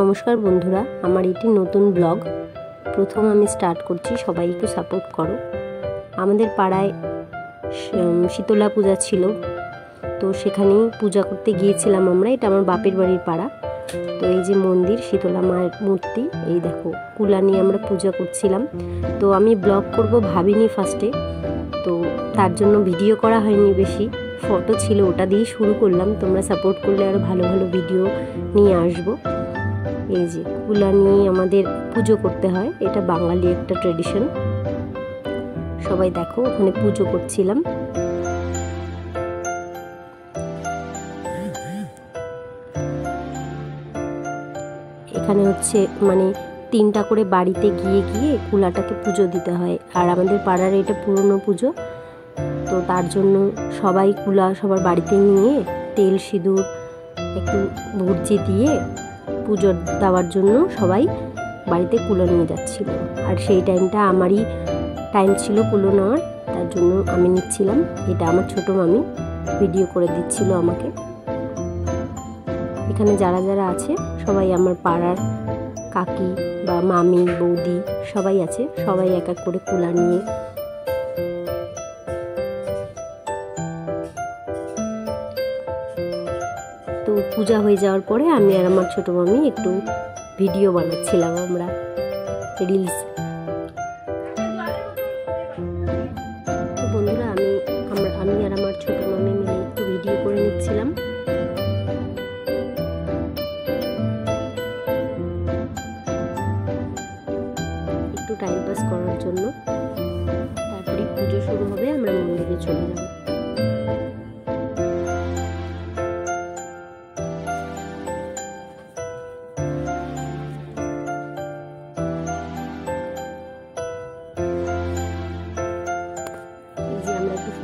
নমস্কার বন্ধুরা, আমার এটি নতুন ব্লগ। প্রথম আমি স্টার্ট করছি, সবাই একটু সাপোর্ট করো। আমাদের পাড়ায় শীতলা পূজা ছিল, তো সেখানেই পূজা করতে গিয়েছিলাম আমরা। এটা আমার বাপের বাড়ির পাড়া। তো এই যে মন্দির, শীতলা মায়ের মূর্তি, এই দেখো কুলা নিয়ে আমরা পূজা করছিলাম। তো আমি ব্লগ করব ভাবিনি ফার্স্টে, তো তার জন্য ভিডিও করা হয়নি বেশি, ফটো ছিল ওটা দিয়েই শুরু করলাম। তোমরা সাপোর্ট করলে আরও ভালো ভালো ভিডিও নিয়ে আসবো। এই যে কুলা নিয়ে আমাদের পুজো করতে হয়, এটা বাঙালি একটা ট্রেডিশন। সবাই দেখো ওখানে পুজো করছিলাম। এখানে হচ্ছে মানে 3টা করে বাড়িতে গিয়ে গিয়ে কুলাটাকে পুজো দিতে হয়। আর আমাদের পাড়ার এটা পুরনো পুজো, তো তার জন্য সবাই কুলা সবার বাড়িতে নিয়ে তেল সিঁদুর একটু ভুর্জি দিয়ে পুজো দেওয়ার জন্য সবাই বাড়িতে কুলো নিয়ে যাচ্ছিল। আর সেই টাইমটা আমারই টাইম ছিল কুলো নেওয়ার, তার জন্য আমি নিচ্ছিলাম। এটা আমার ছোট মামি ভিডিও করে দিচ্ছিল আমাকে। এখানে যারা যারা আছে সবাই আমার পাড়ার কাকি বা মামি বৌদি সবাই আছে, সবাই এক এক করে কুলা নিয়ে তো পূজা হয়ে যাওয়ার পরে আমি আর আমার ছোট মামি একটু ভিডিও বানাচ্ছিলাম, আমরা রিলস। তো বন্ধুরা আমি আর আমার ছোট মামি মিলে একটু ভিডিও করে নিচ্ছিলাম। একটু টাইম পাস করার জন্য। তারপরে পুজো শুরু হবে, আমরা মন্দিরে চলে যাব।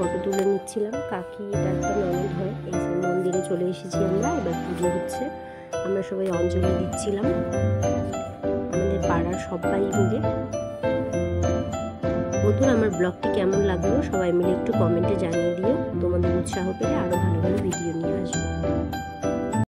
ফটো তুলে নিচ্ছিলাম, কাকি এটা একটা ননদ হয়। এই যে মন্দিরে চলে এসেছি আমরা, এবার পুজো হচ্ছে। আমরা সবাই অঞ্জলি দিচ্ছিলাম আমাদের পাড়ার সবাই মিলে। বন্ধুরা আমার ব্লগটি কেমন লাগলো সবাই মিলে একটু কমেন্টে জানিয়ে দিও। তোমাদের উৎসাহ পেলে আরও ভালো ভালো ভিডিও নিয়ে আসবো।